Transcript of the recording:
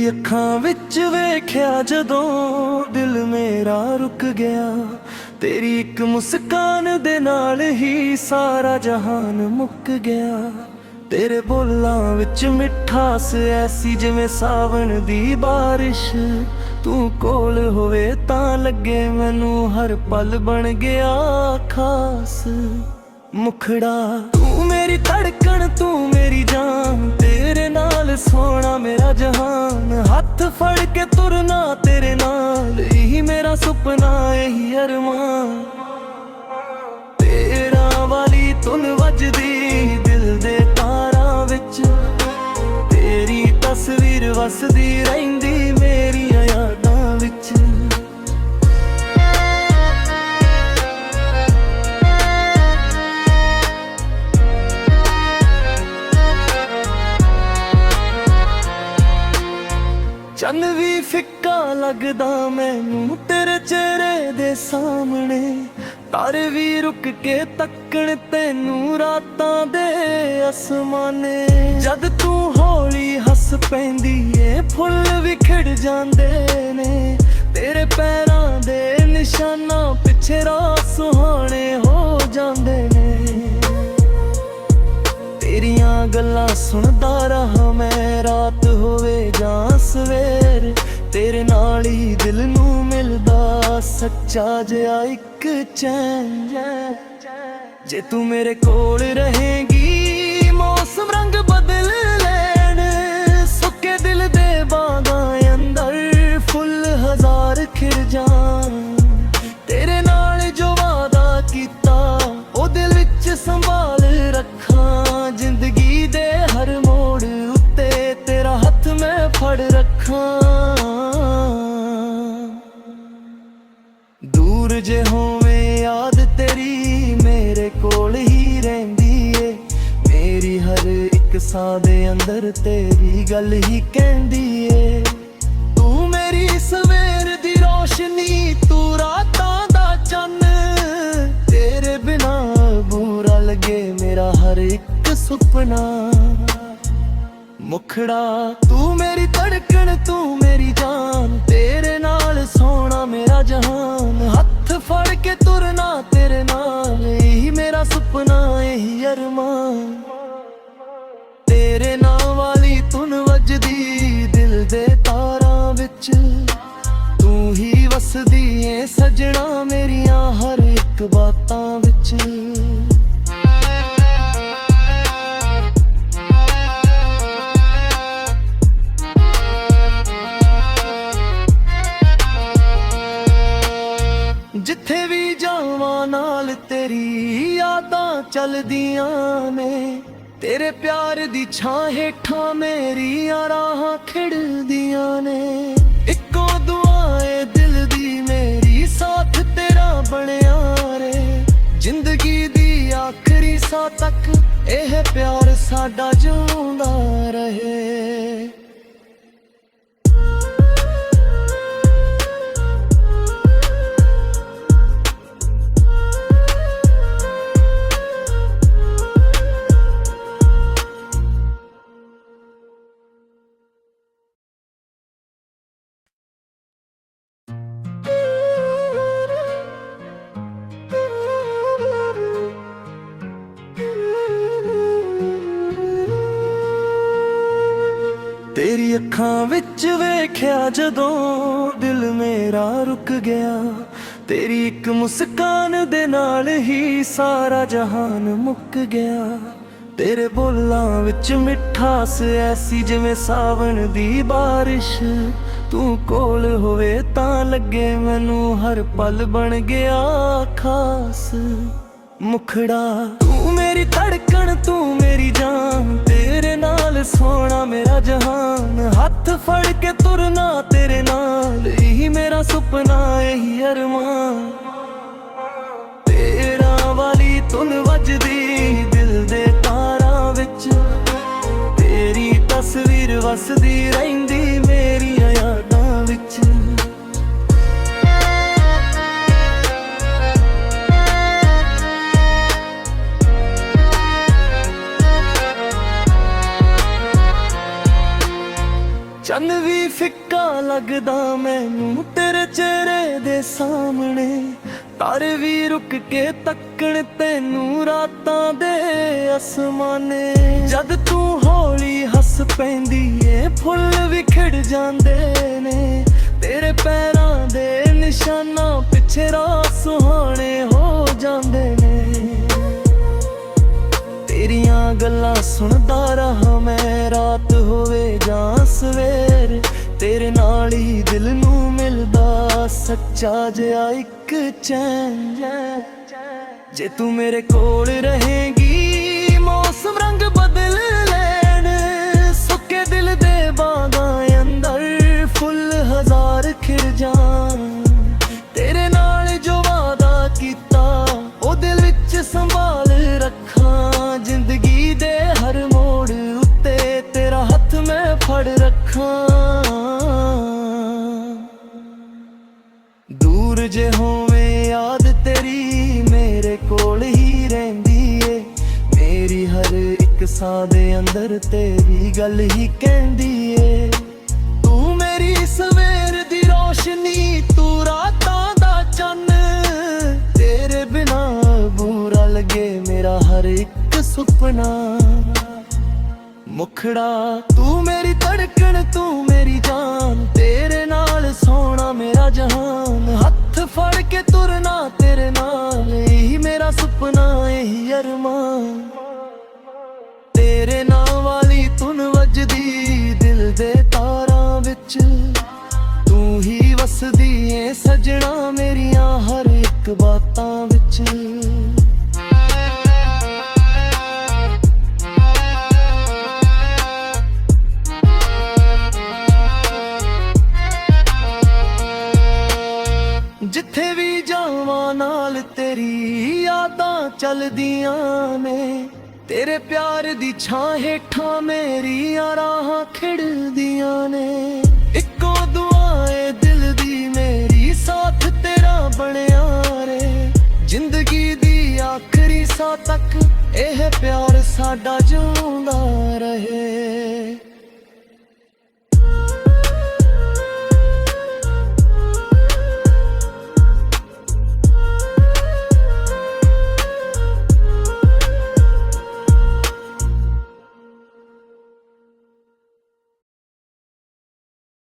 तेरी अखां विच वेख्या जदों दिल मेरा रुक गया। तेरी एक मुस्कान दे नाल ही सारा जहान मुक गया। तेरे बोलां विच मिठास ऐसी जिवें सावन दी बारिश। तू कोल होवे तां लगे मैनू हर पल बन गया खास। मुखड़ा तू मेरी धड़कन तू मेरी जान, तेरे नाल सोना मेरा जहान। हाथ फड़ के तुरना तेरे नाल, यही मेरा सुपना यही अरमान। तेरा वाली धुन वजदी दिल दे तारां विच, तेरी तस्वीर वसदी रहिंदी मेरियां यादां विच। चन्न भी फिक्का लगदा मैनू तेरे चेहरे दे सामने। तारे भी रुक के तक्कण तैनू रातां दे आसमाने। जद तू हौली हस पैंदी ए फुੱਲ विखड़ जांदे ने। तेरे पैरां दे निशानां पिछे राह सुहाने हो जांदे ने। तेरियां गल्लां सुनदा रहा मैं रात होवे जां सवेर। तेरे नाल ही दिल नू मिलदा सच्चा जिहा इक चैन। जे तू मेरे कोल रहेगी मौसम रंग बदल लैण। सुके दिल दे बागां अंदर फुੱਲ हजार खिड़ जान। तेरे नाल जो वादा कीता ओ दिल विच संभाल रखां। जिंदगी दे हर मोड़ उत्ते तेरा हथ मैं फड़ रखां। दूर जे होवे याद तेरी मेरे कोल ही रहिंदी ए। मेरी हर एक साह दे अंदर तेरी गल ही कहंदी ए। तू मेरी सवेर दी रोशनी, तू रातां दा चन्न। तेरे बिना बुरा लगे मेरा हर एक सुपना। मुखड़ा तू मेरी धड़कन तू मेरी जान, तेरे नाल सोना मेरा जहान। हथ फड़ के तुरना तेरे नाल, यही मेरा सुपना यही अरमान। तेरे नाम वाली धुन वजदी दिल दे तारां विच, तू ही वसदी ऐ सजना मेरियां हर एक बातां विच। जिथे भी जावां नाल तेरी यादां चलदियां ने। तेरे प्यार दी छां हेठां मेरियां राहां खिड़दियां ने। इक्को दुआ ए दिल दी मेरी साथ तेरा बनिया रे। जिंदगी दी आखरी साह तक एह प्यार साडा जिउंदा रहे। तेरी अखां विच वेख्या जदों दिल मेरा रुक गया। तेरी एक मुस्कान दे नाल ही सारा जहान मुक गया। तेरे बोलां विच मिठास ऐसी जिवें सावन दी बारिश। तू कोल होवे तां लगे मैनू हर पल बन गया खास। मुखड़ा तू मेरी धड़कन तू मेरी जान, तेरे नाल सोना मेरा जहान। हाथ फड़ के तुरना तेरे नाल, यही मेरा सुपना यही अरमान। तेरा वाली धुन वजदी दिल दे तारां विच, तेरी तस्वीर वसदी रहिंदी मेरियां यादां विच। ਚੰਨ ਵੀ ਫਿੱਕਾ ਲੱਗਦਾ ਮੈਨੂੰ ਤੇਰੇ ਚਿਹਰੇ ਦੇ ਸਾਹਮਣੇ। ਤਾਰੇ ਵੀ ਰੁਕ ਕੇ ਤੱਕਣ ਤੈਨੂੰ ਰਾਤਾਂ ਦੇ ਅਸਮਾਨੇ। ਜਦ ਤੂੰ ਹੌਲੀ ਹੱਸ ਪੈਂਦੀ ਏ ਫੁੱਲ ਵੀ ਖਿੜ ਜਾਂਦੇ ਨੇ। ਤੇਰੇ ਪੈਰਾਂ ਦੇ ਨਿਸ਼ਾਨਾਂ ਪਿੱਛੇ ਰਾਹ ਸੁਹਾਣੇ ਹੋ ਜਾਂਦੇ ਨੇ। ਤੇਰੀਆਂ ਗੱਲਾਂ ਸੁਣਦਾ ਰਹਾ ਮੈਂ ਰਾਤ ਹੋਵੇ ਜਾਂ ਸਵੇਰ। ਤੇਰੇ ਨਾਲ ਹੀ ਦਿਲ ਨੂੰ ਮਿਲਦਾ ਸੱਚਾ ਜਿਹਾ ਇੱਕ ਚੈਨ। ਜੇ ਤੂੰ ਮੇਰੇ ਕੋਲ ਰਹੇਗੀ ਮੌਸਮ ਰੰਗ ਬਦਲ ਲੈਣ। ਸੁੱਕੇ ਦਿਲ ਦੇ ਬਾਗਾਂ ਅੰਦਰ ਫੁੱਲ ਹਜ਼ਾਰ ਖਿੜ ਜਾਣ। ਤੇਰੇ ਨਾਲ ਜੋ ਵਾਦਾ ਕੀਤਾ ਉਹ ਦਿਲ ਵਿੱਚ ਸੰਭਾਲ ਰੱਖਾਂ। ਜ਼ਿੰਦਗੀ ਦੇ ਹਰ ਮੋੜ ਉੱਤੇ ਤੇਰਾ ਹੱਥ ਮੈਂ ਫੜ ਰੱਖਾਂ। ਦੂਰ ਜੇ ਹੋਵੇਂ ਯਾਦ ਤੇਰੀ ਮੇਰੇ ਕੋਲ ਹੀ ਰਹਿੰਦੀ ਏ। ਮੇਰੀ ਹਰ ਇੱਕ ਸਾਹ ਦੇ ਅੰਦਰ ਤੇਰੀ ਗੱਲ ਹੀ ਕਹਿੰਦੀ ਏ। ਤੂੰ ਮੇਰੀ ਸਵੇਰ ਦੀ ਰੋਸ਼ਨੀ, ਤੂੰ ਰਾਤਾਂ ਦਾ ਚੰਨ। ਤੇਰੇ ਬਿਨਾ ਬੁਰਾ ਲੱਗੇ ਮੇਰਾ ਹਰ ਇੱਕ ਸੁਪਨਾ। ਮੁਖੜਾ ਤੂੰ ਮੇਰੀ ਧੜਕਣ, ਤੂੰ ਮੇਰੀ ਜਾਨ। ਤੇਰੇ ਨਾਲ ਸੋਹਣਾ ਮੇਰਾ ਜਹਾਨ। ਹੱਥ ਫੜ ਕੇ ਤੁਰਨਾ ਤੇਰੇ ਨਾਲ ਇਹੀ ਮੇਰਾ ਸੁਪਨਾ, ਇਹੀ ਅਰਮਾਨ। ਤੇਰੇ ਨਾਂ ਵਾਲੀ ਧੁਨ ਵੱਜਦੀ ਦਿਲ ਦੇ ਤਾਰਾਂ ਵਿੱਚ। ਤੂੰ ਹੀ ਵਸਦੀ ਏ ਸਜਣਾ ਮੇਰੀਆਂ ਹਰ ਇੱਕ ਬਾਤਾਂ ਵਿੱਚ। ਜਿੱਥੇ ਵੀ ਜਾਵਾਂ ਨਾਲ ਤੇਰੀ ਯਾਦਾਂ ਚੱਲਦੀਆਂ ਨੇ। ਤੇਰੇ ਪਿਆਰ ਦੀ ਛਾਂ ਹੇਠਾਂ ਮੇਰੀਆਂ ਰਾਹਾਂ ਖਿੜਦੀਆਂ ਨੇ। ਇੱਕੋ ਦੁਆ ਏ ਦਿਲ ਦੀ ਮੇਰੀ ਸਾਥ ਤੇਰਾ ਬਣਿਆ ਰੇ। ਜ਼ਿੰਦਗੀ ਦੀ ਆਖਰੀ ਸਾਹ ਤੱਕ ਇਹ ਪਿਆਰ ਸਾਡਾ ਜੋ